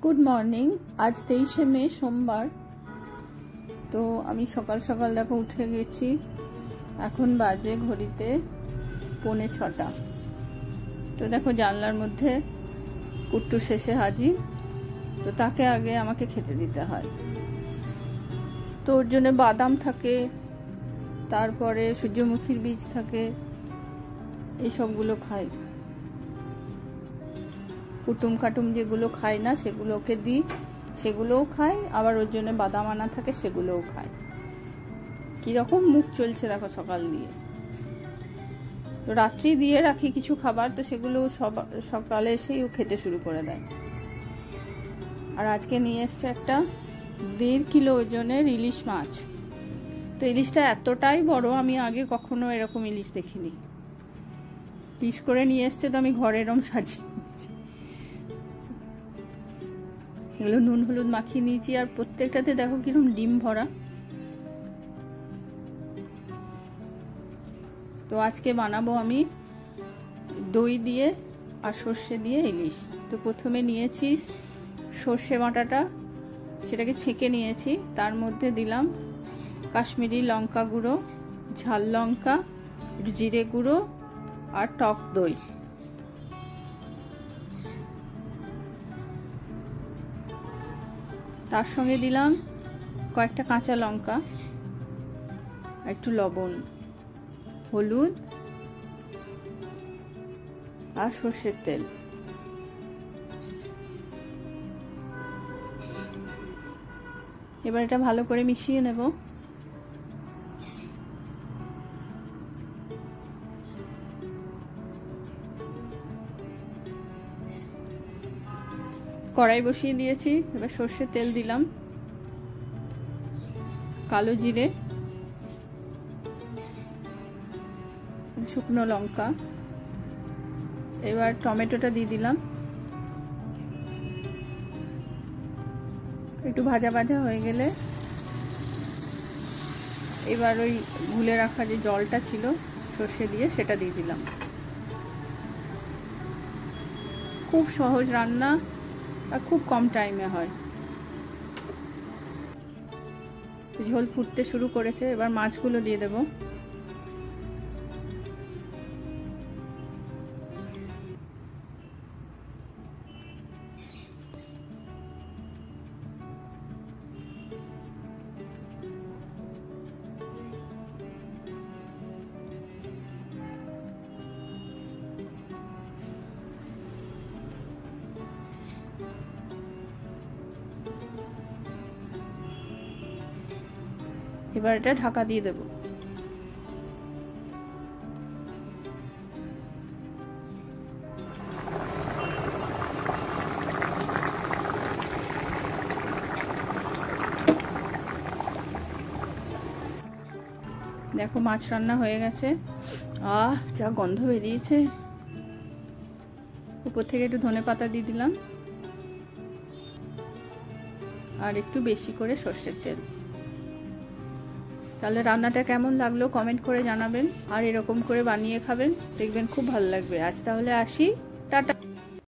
Good morning. আজ 23শে মে সোমবার। তো আমি সকাল সকাল দেখো উঠে গেছি। এখন বাজে ঘড়িতে 6:45। তো দেখো জানলার মধ্যে কুট্টু শেষে হাজির। তো তাকে আগে আমাকে খেতে দিতে হয়। তো ওর জন্য বাদাম থাকে, তারপরে সূর্যমুখীর বীজ থাকে, এই সবগুলো খাই। কুটুম কাটুম যেগুলো খাই না সেগুলোকে দিই, সেগুলোও খাই। আবার ওর জন্য বাদাম আনা থাকে, সেগুলোও খাই। কিরকম মুখ চলছে দেখো সকাল দিয়ে। তো রাত্রি দিয়ে রাখি কিছু খাবার, তো সেগুলো সকালে এসেই ও খেতে শুরু করে দেয়। আর আজকে নিয়ে এসছে একটা 1.5 কিলো ওজনের ইলিশ মাছ। তো ইলিশটা এতটাই বড়, আমি আগে কখনো এরকম ইলিশ দেখিনি। পিস করে নিয়ে এসছে, তো আমি ঘরে এরকম সাজিয়ে নিয়েছি। এগুলো নুন হলুদ মাখিয়ে নিয়েছি, আর প্রত্যেকটাতে দেখো কিরকম ডিম ভরা। তো আজকে বানাবো আমি দই দিয়ে আর সর্ষে দিয়ে ইলিশ। তো প্রথমে নিয়েছি সর্ষে বাটাটা, সেটাকে ছেঁকে নিয়েছি। তার মধ্যে দিলাম কাশ্মীরি লঙ্কা গুঁড়ো, ঝাল লঙ্কা, জিরে গুঁড়ো আর টক দই। তার সঙ্গে দিলাম কয়েকটা কাঁচা লঙ্কা, একটু লবণ, হলুদ আর সর্ষের তেল। এবার এটা ভালো করে মিশিয়ে নেব। কড়াই বসিয়ে দিয়েছি। এবার সর্ষের তেল দিলাম, কালো জিরে, শুকনো লঙ্কা। এবার টমেটোটা দিয়ে দিলাম। একটু ভাজা ভাজা হয়ে গেলে এবার ওই গুলে রাখা যে জলটা ছিল সর্ষে দিয়ে, সেটা দিয়ে দিলাম। খুব সহজ রান্না আর খুব কম টাইমে হয়। ঝোল ফুটতে শুরু করেছে, এবার মাছগুলো দিয়ে দেব। এবার এটা ঢাকা দিয়ে দেব। দেখো মাছ রান্না হয়ে গেছে। যা গন্ধ বেরিয়েছে। উপর থেকে একটু ধনেপাতা দিয়ে দিলাম, আর একটু বেশি করে সর্ষের তেল। তাহলে রান্নাটা কেমন লাগলো কমেন্ট করে জানাবেন, আর এরকম করে বানিয়ে খাবেন, দেখবেন খুব ভালো লাগবে। আজ তাহলে আসি।